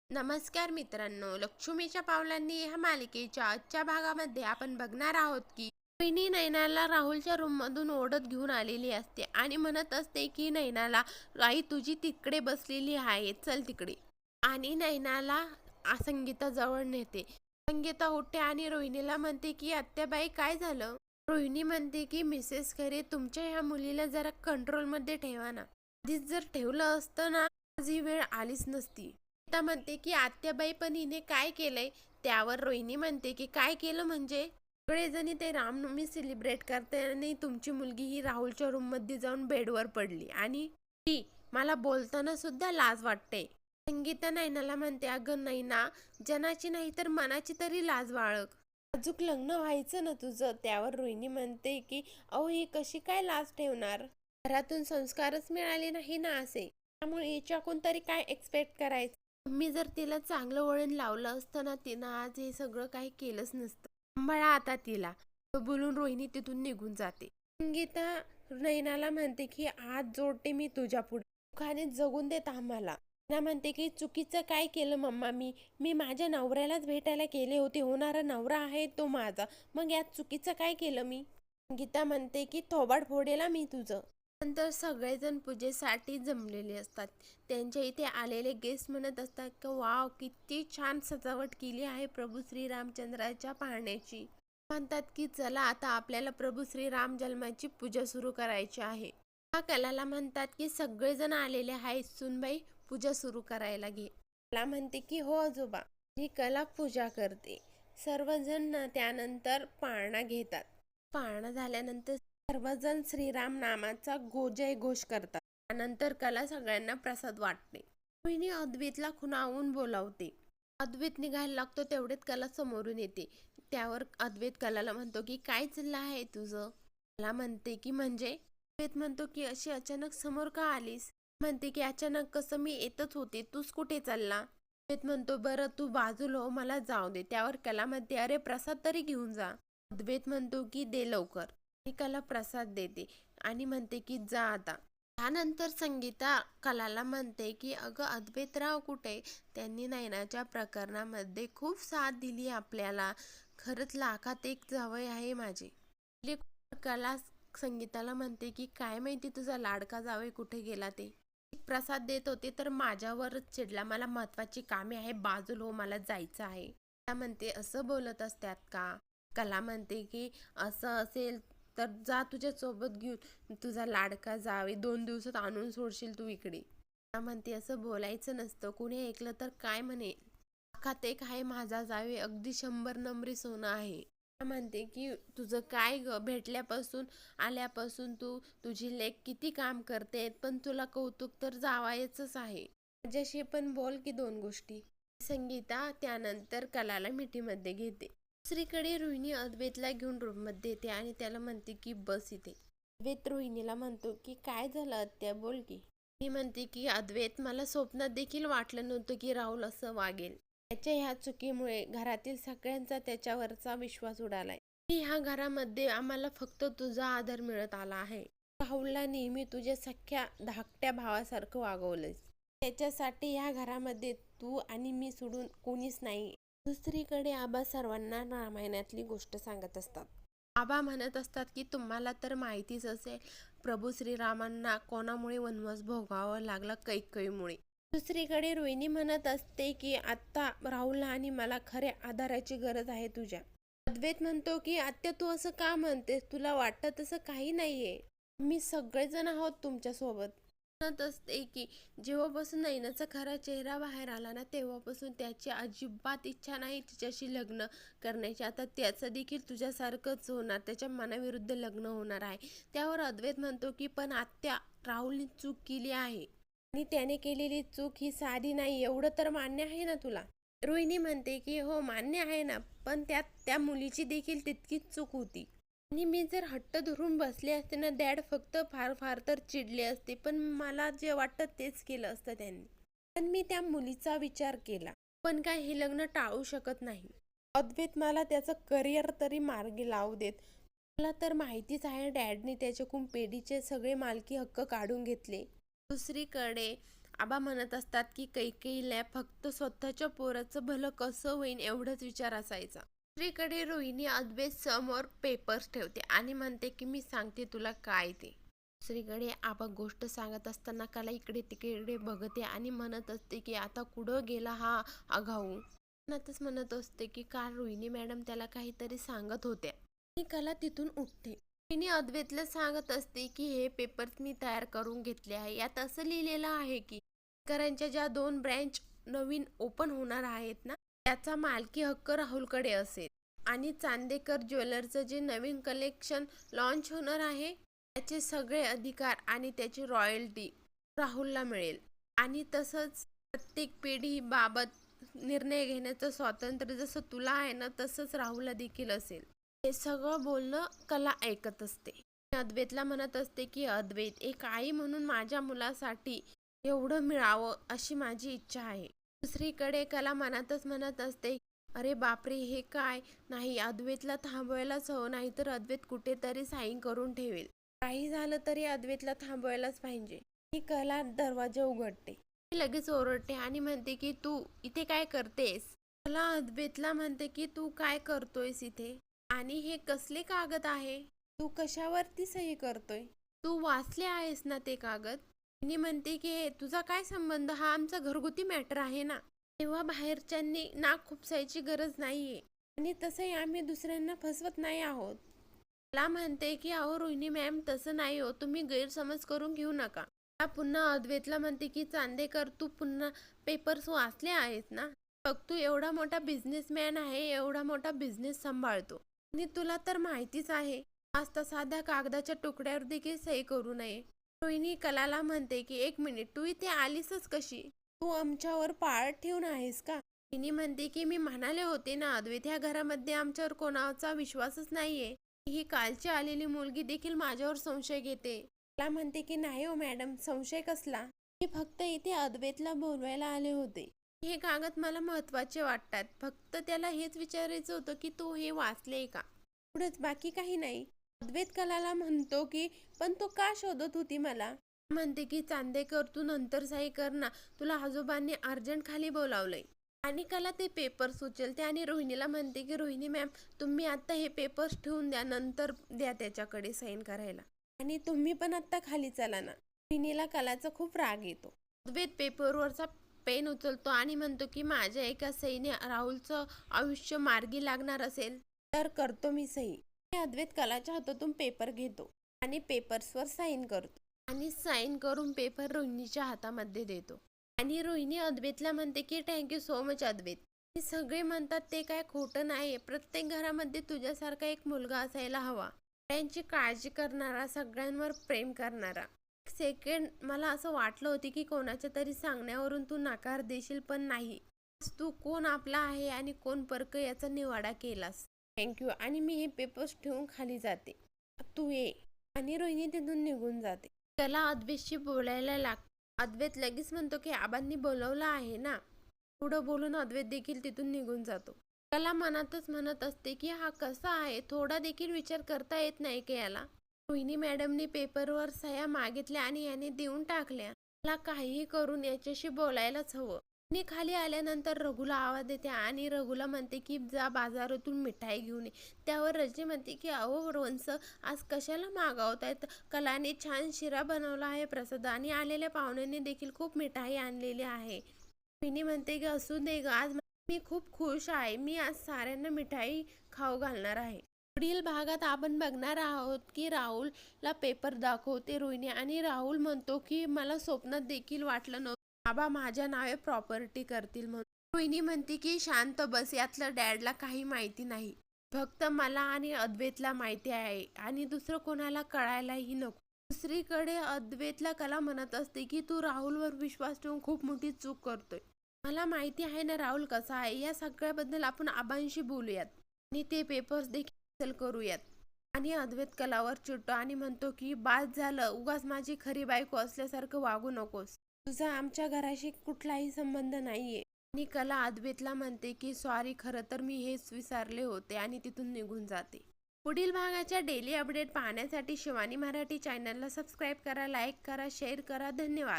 नमस्कार मित्रांनो, लक्ष्मीच्या पावलांनी ह्या मालिकेच्या आजच्या भागामध्ये आपण बघणार आहोत की रोहिणी नैनाला राहुलच्या रूममधून ओढत घेऊन आलेली असते आणि म्हणत असते की नैनाला, आई तुझी तिकडे बसलेली आहे, चल तिकडे. आणि नैनाला संगीता जवळ नेते. संगीता उठते आणि रोहिणीला म्हणते की आत्याबाई काय झालं. रोहिणी म्हणते की मिसेस खरे, तुमच्या ह्या मुलीला जरा कंट्रोलमध्ये ठेवा ना. आधीच जर ठेवलं असतं ना, आज ही वेळ आलीच नसती. गीता म्हणते की आत्याबाई, पण हिने काय केलंय. त्यावर रोहिणी म्हणते की काय केलं म्हणजे. सगळेजणी ते रामनवमी सेलिब्रेट करते आणि तुमची मुलगी ही राहुलच्या रूम मध्ये जाऊन बेडवर पडली आणि ती मला बोलताना सुद्धा लाज वाटते. संगीता नैनाला म्हणते, अगं नैना, जनाची नाही तर मनाची तरी लाज बाळग. अजून लग्न व्हायचं ना तुझं. त्यावर रोहिणी म्हणते की अहो, ही कशी काय लाज ठेवणार. घरातून संस्कारच मिळाले नाही ना असे, त्यामुळे हिच्याकडून तरी काय एक्सपेक्ट करायचं. मी जर तिला चांगलं वळण लावलं असतं ना, तिनं आज हे सगळं काही केलंच नसतं. सांभाळा आता तिला. बोलून रोहिणी तिथून निघून जाते. संगीता नैनाला म्हणते की हात जोडते मी तुझ्या पुढे, सुखाने जगून देत आम्हाला. नैना म्हणते की चुकीचं काय केलं मम्मा. मी माझ्या नवऱ्यालाच भेटायला गेले होते. होणारा नवरा आहे तो माझा, मग यात चुकीचं काय केलं मी. संगीता म्हणते की थोबाड फोडेला मी तुझं. नंतर सगळेजण पूजेसाठी जमलेले असतात. त्यांच्या इथे आलेले गेस्ट म्हणत असतात की वाव, किती छान सजावट केली आहे प्रभू श्रीरामचंद्राच्या पाहण्याची. म्हणतात की चला आता आपल्याला प्रभू श्रीराम जन्माची पूजा सुरू करायची आहे. हा कलाला म्हणतात की सगळेजण आलेले आहेत सुनबाई, पूजा सुरू करायला घे. कला म्हणते की हो आजोबा. ही कला पूजा करते. सर्वजण त्यानंतर पाळणा घेतात. पाळणा झाल्यानंतर सर्वजण श्रीराम नामाचा जय घोष करतात. त्यानंतर कला सगळ्यांना प्रसाद वाटते. रोहिणी अद्वैतला खुणावून बोलावते. अद्वैत निघायला लागतो तेवढ्यात कला समोरून येते. त्यावर अद्वैत कलाला म्हणतो की काय चाललं आहे तुझं. कला म्हणते की म्हणजे. अद्वैत म्हणतो की अशी अचानक समोर का आलीस. म्हणते की अचानक कसं, मी येतच होते, तूच कुठे चालला. अद्वैत म्हणतो बरं तू बाजूला हो, मला जाऊ दे. त्यावर कला म्हणते अरे प्रसाद तरी घेऊन जा. अद्वैत म्हणतो की दे लवकर. कला प्रसाद देते आणि म्हणते की जा आता. त्यानंतर संगीता कलाला म्हणते की अगं अद्वैतराव कुठे. त्यांनी नैनाच्या प्रकरणामध्ये खूप साथ दिली आपल्याला. खरंच लाखात एक जावई आहे माझे. कला संगीताला म्हणते की काय माहिती तुझा लाडका जावई कुठे गेला ते. प्रसाद देत होते तर माझ्यावरच चिडला. मला महत्वाची कामे आहे, बाजूला हो, मला जायचं आहे. त्या म्हणते असं बोलत असतात का. कला म्हणते की असं असेल तर जा तुझ्या सोबत घेऊन तुझा लाडका जावे, 2 दिवसात आणून सोडशील तू इकडे. त्या म्हणते असं बोलायचं नसतं, कुणी ऐकलं तर काय म्हणेल. लाखात एक आहे माझा जावे, अगदी 100 नंबरी सोनं आहे. त्या म्हणते की तुझं काय ग, भेटल्यापासून आल्यापासून तुझी लेक किती काम करते, पण तुला कौतुक तर जावायचंच आहे. माझ्याशी पण बोल की 2 गोष्टी. संगीता त्यानंतर कलाला मिठीमध्ये घेते. दुसरीकडे रोहिणी अद्वैतला घेऊन रूममध्ये येते आणि त्याला म्हणते की बस इथे. अद्वैत रोहिणीला म्हणतो की काय झालं आत्या, बोल की. ती म्हणते की अद्वैत, मला स्वप्नात देखील वाटलं नव्हतं की राहुल असं वागेल. त्याच्या ह्या चुकीमुळे घरातील सगळ्यांचा त्याच्यावरचा विश्वास उडालाय. ह्या घरामध्ये आम्हाला फक्त तुझा आदर मिळत आला आहे. राहुलला नेहमी तुझ्या सख्या धाकट्या भावासारखं वागवलंस. त्याच्यासाठी ह्या घरामध्ये तू आणि मी सोडून कोणीच नाही. दुसरीकडे आबा सर्वांना रामायणातली गोष्ट सांगत असतात. आबा म्हणत असतात की तुम्हाला तर माहितीच असेल, प्रभू श्रीरामांना कोणामुळे वनवास भोगावा लागला, कैकेयीमुळे. दुसरीकडे रोहिणी म्हणत असते की आत्ता राहुलला आणि मला खऱ्या आधाराची गरज आहे तुझ्या. अद्वैत म्हणतो की आत्या तू असं का म्हणतेस, तुला वाटतं तसं काही नाहीये. मी सगळेजण आहोत तुमच्या सोबत. म्हणत असते की जेव्हापासून नैनाचा खरा चेहरा बाहेर आला ना, तेव्हापासून त्याची अजिबात इच्छा नाही तिच्याशी लग्न करण्याची. आता त्याचं देखील तुझ्यासारखंच होणार, त्याच्या मनाविरुद्ध लग्न होणार आहे. त्यावर अद्वैत म्हणतो की पण आत्या, राहुलने चूक केली आहे आणि त्याने केलेली चूक ही साधी नाही, एवढं तर मान्य आहे ना तुला. रोहिणी म्हणते की हो मान्य आहे ना, पण त्यात त्या मुलीची देखील तितकीच चूक होती. आणि मी जर हट्ट धरून बसले असते ना, डॅड फक्त फार फार तर चिडले असते, पण मला जे वाटतं तेच केलं असतं त्यांनी. पण मी त्या मुलीचा विचार केला. पण काय हे लग्न टाळू शकत नाही. अद्वैत, मला त्याचं करिअर तरी मार्गी लावू देत. मला तर माहितीच आहे डॅडने त्याच्याकडून पेढीचे सगळे मालकी हक्क काढून घेतले. दुसरीकडे आबा म्हणत असतात की कैकेयीला फक्त स्वतःच्या पोराचं भलं कसं होईन एवढंच विचार असायचा. दुसरीकडे रोहिणी अद्वैत समोर पेपर्स ठेवते आणि म्हणते की मी सांगते तुला काय ते. दुसरीकडे आबा गोष्ट सांगत असताना कला इकडे तिकडे बघते आणि म्हणत असते की आता कुठं गेला हा आगाऊ. मनातच म्हणत असते की काल रोहिणी मॅडम त्याला काहीतरी सांगत होत्या आणि कला तिथून उठते. रोहिणी अद्वैतला सांगत असते की हे पेपर्स मी तयार करून घेतले आहे. यात असं लिहिलेलं आहे की शेतकऱ्यांच्या ज्या 2 ब्रँच नवीन ओपन होणार आहेत ना त्याचा मालकी हक्क राहुलकडे असेल आणि चांदेकर ज्वेलर्सचं जे नवीन कलेक्शन लॉन्च होणार आहे त्याचे सगळे अधिकार आणि त्याची रॉयल्टी राहुलला मिळेल आणि तसंच प्रत्येक पिढीबाबत निर्णय घेण्याचं स्वातंत्र्य जसं तुला आहे ना तसंच राहुलला देखील असेल. हे सगळं बोलणं कला ऐकत असते. अद्वैतला म्हणत असते की अद्वैत एक आई म्हणून माझ्या मुलासाठी एवढं मिळावं अशी माझी इच्छा आहे. दुसरीकडे कला मनातच म्हणत असते अरे बापरे हे काय नाही अद्वैतला थांबवायलाच हवं नाहीतर अद्वैत कुठेतरी साईन करून ठेवेल. काही झालं तरी अद्वैतला थांबवायलाच पाहिजे. ही कला दरवाजा उघडते. ती लगेच ओरडते आणि म्हणते की तू इथे काय करतेस. कला अद्वैतला म्हणते की तू काय करतोयस इथे आणि हे कसले कागद आहे. तू कशावरती सही करतोय. तू वाचले आहेस ना ते कागद. तिने म्हणते की हे तुझा काय संबंध हा आमचा घरगुती मॅटर आहे ना. तेव्हा बाहेरच्यांनी नाक खुपसायची गरज नाहीये आणि तसंही आम्ही दुसऱ्यांना फसवत नाही आहोत. मला म्हणते की अहो रोहिणी मॅम तसं नाही हो तुम्ही गैरसमज करून घेऊ नका. पुन्हा अद्वैतला म्हणते की चांदेकर तू पुन्हा पेपर्स वाचले आहेत ना. बघ तू एवढा मोठा बिझनेसमॅन आहे एवढा मोठा बिझनेस सांभाळतो आणि तुला तर माहितीच आहे आज साध्या कागदाच्या तुकड्यावर देखील सही करू नये. रोहिणी कलाला म्हणते की 1 मिनिट तू इथे आलीसच कशी. तू आमच्यावर पाळ ठेवून आहेस का. तिने म्हणते की मी म्हणाले होते ना अद्वैत ह्या घरामध्ये आमच्यावर कोणाचा विश्वासच नाहीये. ही कालची आलेली मुलगी देखील माझ्यावर संशय घेते. मला म्हणते की नाही हो मॅडम संशय कसला. मी फक्त इथे अद्वैतला बोलवायला आले होते. हे कागद मला महत्वाचे वाटतात. फक्त त्याला हेच विचारायचं होतं की तू हे वाचले का पुढेच बाकी काही नाही. अद्वैत कलाला म्हणतो की पण तू का शोधत होती मला. म्हणते की चांदेकर तू नंतर सही कर ना तुला आजोबांनी अर्जंट खाली बोलावलंय. आणि कला ते पेपर्स उचलते आणि रोहिणीला म्हणते की रोहिणी मॅम तुम्ही आता हे पेपर्स ठेवून द्या नंतर द्या त्याच्याकडे साईन करायला आणि तुम्ही पण आता खाली चला ना. रोहिणीला कलाचा खूप राग येतो. अद्वैत पेपरवरचा पेन उचलतो आणि म्हणतो की माझ्या एका सहीने राहुलचं आयुष्य मार्गी लागणार असेल तर करतो मी सही. अद्वैत कलाच्या हातातून पेपर घेतो आणि पेपर्सवर साईन करतो आणि साईन करून पेपर रोहिणीच्या हातामध्ये देतो आणि रोहिणी अद्वैतला म्हणते की थँक्यू सो मच अद्वैत. सगळे म्हणतात ते काय खोटं नाही. प्रत्येक घरामध्ये तुझ्यासारखा एक मुलगा असायला हवा. त्यांची काळजी करणारा सगळ्यांवर प्रेम करणारा. सेकंड मला असं वाटलं होतं की कोणाच्या तरी सांगण्यावरून तू नकार देशील पण नाही. तू कोण आपला आहे आणि कोण परक याचा निवाडा केलास. थँक्यू. आणि मी हे पेपर्स ठेवून खाली जाते तू ये. आणि रोहिणी तिथून निघून जाते. त्याला अद्वैतशी बोलायला लागते. अद्वैत लगेच म्हणतो की आबांनी बोलवलं आहे ना. पुढं बोलून अद्वैत देखील तिथून निघून जातो. त्याला मनातच म्हणत असते की हा कसा आहे थोडा देखील विचार करता येत नाही की याला. रोहिणी मॅडमनी पेपरवर सह्या मागितल्या आणि याने देऊन टाकल्या. मला काहीही करून याच्याशी बोलायलाच हवं. मी खाली आल्यानंतर रघुला आवाज देते आणि रघुला म्हणते की जा बाजारातून मिठाई घेऊन ये. त्यावर रजनी म्हणते की अहो वंश आज कशाला मागवतायत. कलाने छान शिरा बनवला आहे प्रसाद आणि आलेल्या पाहुण्यांनी देखील खूप मिठाई आणलेली आहे. रोहिणी म्हणते की असू दे ग आज मी खूप खुश आहे. मी आज साऱ्यांना मिठाई खाऊ घालणार आहे. पुढील भागात आपण बघणार आहोत की राहुलला पेपर दाखवते रोहिणी आणि राहुल म्हणतो की मला स्वप्नात देखील वाटलं नव्हतं बाबा माझ्या नावे प्रॉपर्टी करतील म्हणून. रोहिणी म्हणते की शांत बस यातलं डॅडला काही माहिती नाही. फक्त मला आणि अद्वैतला माहिती आहे आणि दुसरं कोणाला कळायलाही नको. दुसरीकडे अद्वैतला कला म्हणत असते की तू राहुलवर विश्वास ठेवून खूप मोठी चूक करतोय. मला माहिती आहे ना राहुल कसा आहे. या सगळ्याबद्दल आपण आबांशी बोलूयात आणि ते पेपर्स देखील करूयात. आणि अद्वैत कलावर चिडतो आणि म्हणतो की बाद झालं उगाच माझी खरी बायको असल्यासारखं वागू नकोस. तुझा आमच्या घराशी कुठलाही संबंध नाहीये. आणि कला अद्वैतला म्हणते की सॉरी खरं तर मी हेच विसरले होते आणि तिथून निघून जाते. पुढील भागाच्या डेली अपडेट पाहण्यासाठी शिवानी मराठी चॅनलला सबस्क्राईब करा, लाईक करा, शेअर करा. धन्यवाद.